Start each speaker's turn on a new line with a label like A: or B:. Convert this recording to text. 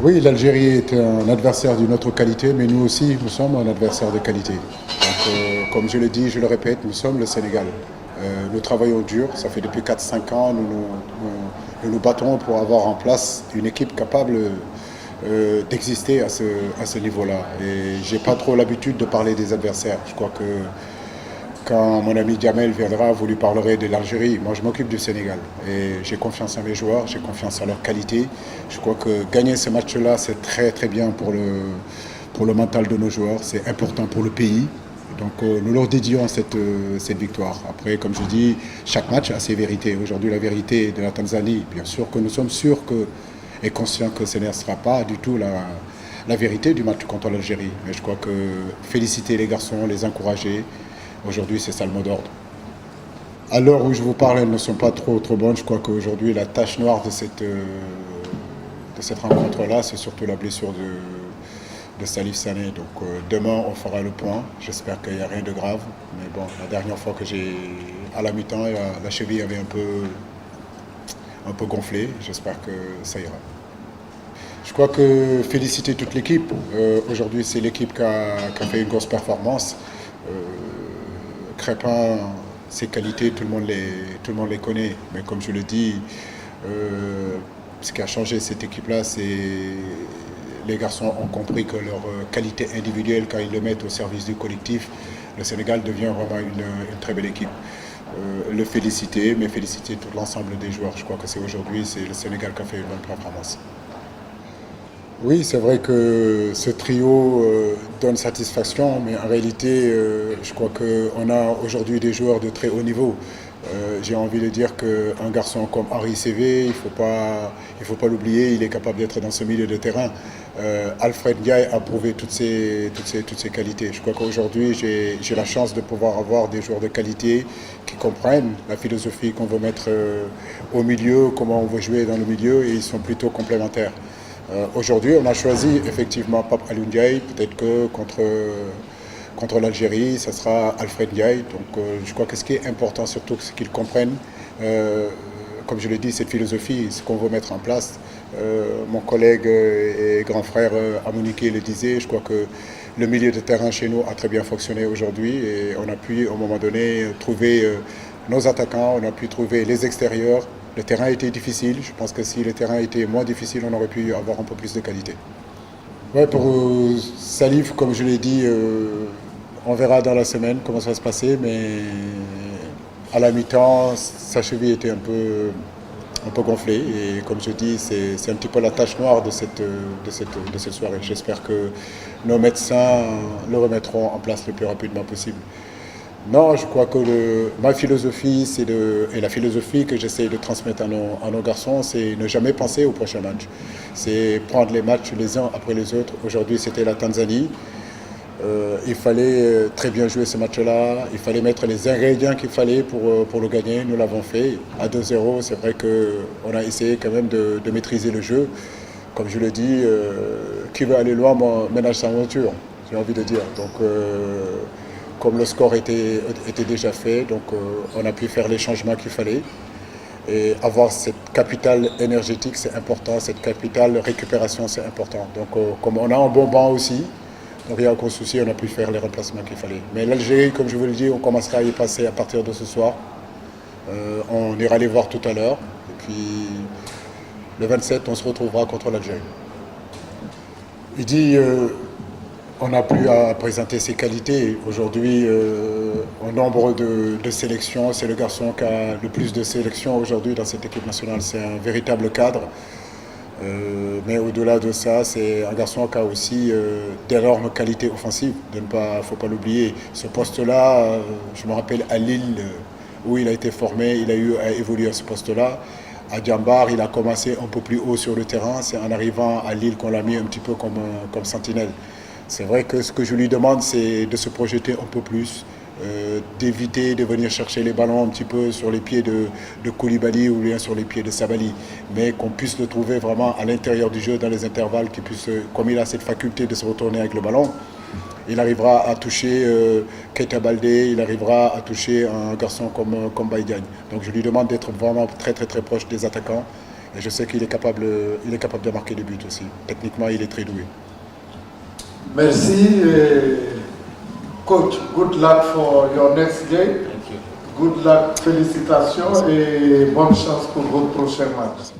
A: Oui, l'Algérie est un adversaire d'une autre qualité, mais nous aussi, nous sommes un adversaire de qualité. Comme je le dis, je le répète, nous sommes le Sénégal. Nous travaillons dur, ça fait depuis 4 5 ans, nous nous battons pour avoir en place une équipe capable d'exister à ce niveau-là. Et j'ai pas trop l'habitude de parler des adversaires. Je crois que quand mon ami Jamel viendra, vous lui parlerez de l'Algérie. Moi, je m'occupe du Sénégal. Et j'ai confiance en mes joueurs, j'ai confiance en leur qualité. Je crois que gagner ce match-là, c'est très très bien pour le mental de nos joueurs. C'est important pour le pays. Donc nous leur dédions cette victoire. Après, comme je dis, chaque match a ses vérités. Aujourd'hui, la vérité de la Tanzanie, bien sûr que nous sommes sûrs et conscients que ce ne sera pas du tout la vérité du match contre l'Algérie. Mais je crois que féliciter les garçons, les encourager, aujourd'hui, c'est ça le mot d'ordre. À l'heure où je vous parle, elles ne sont pas trop bonnes. Je crois qu'aujourd'hui, la tache noire de cette rencontre-là, c'est surtout la blessure de Salif Sané. Donc demain, on fera le point. J'espère qu'il n'y a rien de grave. Mais bon, la dernière fois que à la mi-temps, la cheville avait un peu gonflé. J'espère que ça ira. Je crois que féliciter toute l'équipe. Aujourd'hui, c'est l'équipe qui a fait une grosse performance. Euh, Crépin, ses qualités, tout le monde les connaît. Mais comme je le dis, ce qui a changé cette équipe-là, c'est les garçons ont compris que leur qualité individuelle, quand ils le mettent au service du collectif, le Sénégal devient vraiment une très belle équipe. Le féliciter, mais féliciter tout l'ensemble des joueurs. Je crois que c'est aujourd'hui, c'est le Sénégal qui a fait une bonne performance. Oui, c'est vrai que ce trio donne satisfaction, mais en réalité, je crois qu'on a aujourd'hui des joueurs de très haut niveau. J'ai envie de dire qu'un garçon comme Henri Cévé, il faut pas l'oublier, il est capable d'être dans ce milieu de terrain. Alfred Ndiaye a prouvé toutes ses qualités. Je crois qu'aujourd'hui, j'ai la chance de pouvoir avoir des joueurs de qualité qui comprennent la philosophie qu'on veut mettre au milieu, comment on veut jouer dans le milieu, et ils sont plutôt complémentaires. Aujourd'hui, on a choisi effectivement Pape Alioune Ndiaye. Peut-être que contre l'Algérie, ça sera Alfred Ndiaye. Donc je crois que ce qui est important surtout, c'est qu'ils comprennent, comme je l'ai dit, cette philosophie, ce qu'on veut mettre en place. Mon collègue et grand frère Amouniké le disait, je crois que le milieu de terrain chez nous a très bien fonctionné aujourd'hui et on a pu, à un moment donné, trouver nos attaquants, on a pu trouver les extérieurs. Le terrain était difficile. Je pense que si le terrain était moins difficile, on aurait pu avoir un peu plus de qualité. Ouais, pour Salif, comme je l'ai dit, on verra dans la semaine comment ça va se passer, mais à la mi-temps, sa cheville était un peu gonflée. Et comme je dis, c'est un petit peu la tache noire de cette soirée. J'espère que nos médecins le remettront en place le plus rapidement possible. Non, je crois que ma philosophie, et la philosophie que j'essaie de transmettre à nos garçons, c'est ne jamais penser au prochain match. C'est prendre les matchs les uns après les autres. Aujourd'hui, c'était la Tanzanie. Il fallait très bien jouer ce match-là. Il fallait mettre les ingrédients qu'il fallait pour le gagner. Nous l'avons fait. À 2-0, c'est vrai qu'on a essayé quand même de maîtriser le jeu. Comme je le dis, qui veut aller loin ménage sa monture, j'ai envie de dire. Donc, comme le score était déjà fait, donc on a pu faire les changements qu'il fallait. Et avoir cette capitale énergétique, c'est important, cette capitale récupération, c'est important. Donc comme on a un bon banc aussi, donc il n'y a aucun souci, on a pu faire les remplacements qu'il fallait. Mais l'Algérie, comme je vous le dis, on commencera à y passer à partir de ce soir. On ira les voir tout à l'heure. Et puis le 27, on se retrouvera contre l'Algérie. Il dit on n'a plus à présenter ses qualités. Aujourd'hui, au nombre de sélections, c'est le garçon qui a le plus de sélections aujourd'hui dans cette équipe nationale. C'est un véritable cadre. Mais au-delà de ça, c'est un garçon qui a aussi d'énormes qualités offensives. Il ne faut pas l'oublier. Ce poste-là, je me rappelle à Lille, où il a été formé, il a eu à évoluer à ce poste-là. À Djambar, il a commencé un peu plus haut sur le terrain. C'est en arrivant à Lille qu'on l'a mis un petit peu comme sentinelle. C'est vrai que ce que je lui demande, c'est de se projeter un peu plus, d'éviter de venir chercher les ballons un petit peu sur les pieds de Koulibaly ou bien sur les pieds de Sabali, mais qu'on puisse le trouver vraiment à l'intérieur du jeu, dans les intervalles, comme il a cette faculté de se retourner avec le ballon, il arrivera à toucher Keita Baldé, il arrivera à toucher un garçon comme Baïdiagne. Donc je lui demande d'être vraiment très très très proche des attaquants Et je sais qu'il est capable de marquer des buts aussi. Techniquement, il est très doué.
B: Merci. Coach, good luck for your next game.
C: Thank you.
B: Good luck, félicitations et bonne chance pour votre prochain match.